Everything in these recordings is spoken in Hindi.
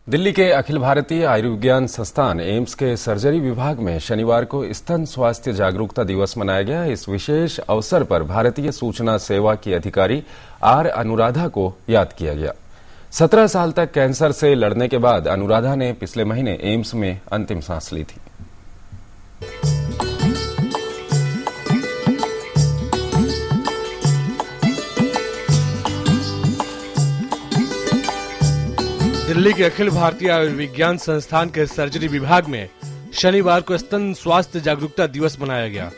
दिल्ली के अखिल भारतीय आयुर्विज्ञान संस्थान एम्स के सर्जरी विभाग में शनिवार को स्तन स्वास्थ्य जागरूकता दिवस मनाया गया। इस विशेष अवसर पर भारतीय सूचना सेवा की अधिकारी आर अनुराधा को याद किया गया। 17 साल तक कैंसर से लड़ने के बाद अनुराधा ने पिछले महीने एम्स में अंतिम सांस ली थी। दिल्ली के अखिल भारतीय आयुर्विज्ञान संस्थान के सर्जरी विभाग में शनिवार को स्तन स्वास्थ्य जागरूकता दिवस मनाया गया।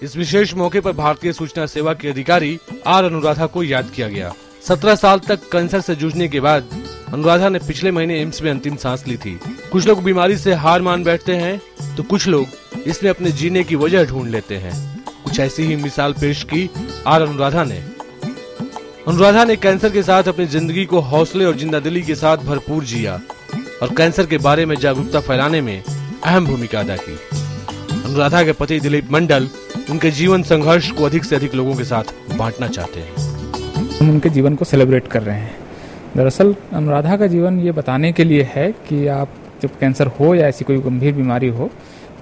इस विशेष मौके पर भारतीय सूचना सेवा के अधिकारी आर अनुराधा को याद किया गया। 17 साल तक कैंसर से जूझने के बाद अनुराधा ने पिछले महीने एम्स में अंतिम सांस ली थी। कुछ लोग बीमारी से हार मान बैठते हैं तो कुछ लोग इसमें अपने जीने की वजह ढूंढ लेते हैं। कुछ ऐसी ही मिसाल पेश की आर अनुराधा ने कैंसर के साथ अपनी जिंदगी को हौसले और जिंदादिली के साथ भरपूर जिया और कैंसर के बारे में जागरूकता फैलाने में अहम भूमिका अदा की। अनुराधा के पति दिलीप मंडल उनके जीवन संघर्ष को अधिक से अधिक लोगों के साथ बांटना चाहते हैं। हम उनके जीवन को सेलिब्रेट कर रहे हैं। दरअसल अनुराधा का जीवन ये बताने के लिए है कि आप जब कैंसर हो या ऐसी कोई गंभीर बीमारी हो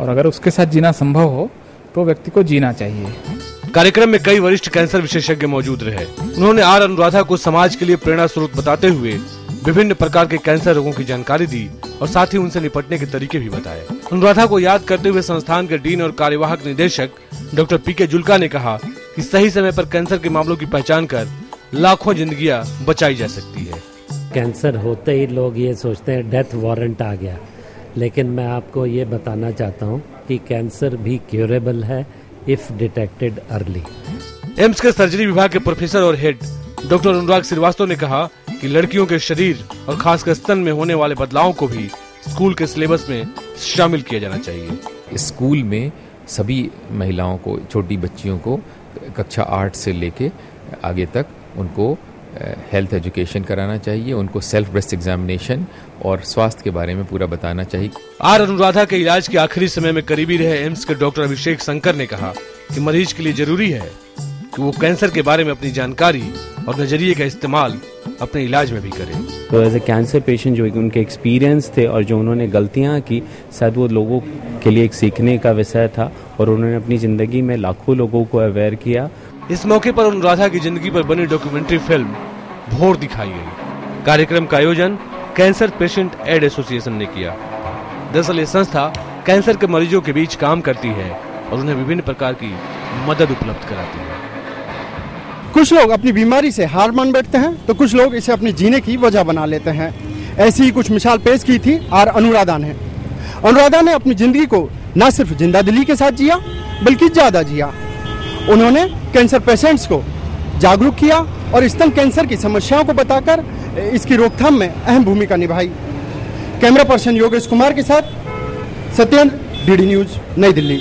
और अगर उसके साथ जीना संभव हो तो व्यक्ति को जीना चाहिए। कार्यक्रम में कई वरिष्ठ कैंसर विशेषज्ञ मौजूद रहे। उन्होंने आर अनुराधा को समाज के लिए प्रेरणा स्रोत बताते हुए विभिन्न प्रकार के कैंसर रोगों की जानकारी दी और साथ ही उनसे निपटने के तरीके भी बताए। अनुराधा को याद करते हुए संस्थान के डीन और कार्यवाहक निदेशक डॉक्टर पीके जुल्का ने कहा कि सही समय पर कैंसर के मामलों की पहचान कर लाखों जिंदगियां बचाई जा सकती है। कैंसर होते ही लोग ये सोचते हैं डेथ वारंट आ गया, लेकिन मैं आपको ये बताना चाहता हूँ कि कैंसर भी क्यूरेबल है इफ डिटेक्टेड अर्ली। एम्स के सर्जरी विभाग के प्रोफेसर और हेड डॉक्टर अनुराग श्रीवास्तव ने कहा कि लड़कियों के शरीर और खासकर स्तन में होने वाले बदलावों को भी स्कूल के सिलेबस में शामिल किया जाना चाहिए। स्कूल में सभी महिलाओं को, छोटी बच्चियों को कक्षा 8 से लेके आगे तक उनको हेल्थ एजुकेशन कराना चाहिए, उनको सेल्फ ब्रेस्ट एग्जामिनेशन और स्वास्थ्य के बारे में पूरा बताना चाहिए। आर अनुराधा के इलाज के आखिरी समय में करीबी रहे एम्स के डॉक्टर अभिषेक शंकर ने कहा कि मरीज के लिए जरूरी है कि वो कैंसर के बारे में अपनी जानकारी और नजरिए का इस्तेमाल अपने इलाज में भी करें। तो एज ए कैंसर पेशेंट जो उनके एक्सपीरियंस थे और जो उन्होंने गलतियां की, शायद वो लोगों के लिए एक सीखने का विषय था और उन्होंने अपनी जिंदगी में लाखों लोगों को अवेयर किया। इस मौके पर अनुराधा की जिंदगी पर बनी डॉक्यूमेंट्री फिल्म भोर दिखाई गई। कार्यक्रम का आयोजन कैंसर पेशेंट एड एसोसिएशन ने किया। दरअसल ये संस्था कैंसर के मरीजों के बीच काम करती है और उन्हें विभिन्न प्रकार की मदद उपलब्ध कराती है। कुछ लोग अपनी बीमारी से हार मान बैठते हैं तो कुछ लोग इसे अपने जीने की वजह बना लेते हैं। ऐसी ही कुछ मिसाल पेश की थी आर अनुराधा ने। अनुराधा ने अपनी जिंदगी को न सिर्फ जिंदादिली के साथ जिया बल्कि ज्यादा जिया। उन्होंने कैंसर पेशेंट्स को जागरूक किया और स्तन कैंसर की समस्याओं को बताकर इसकी रोकथाम में अहम भूमिका निभाई। कैमरा पर्सन योगेश कुमार के साथ सत्येंद्र, डीडी न्यूज, नई दिल्ली।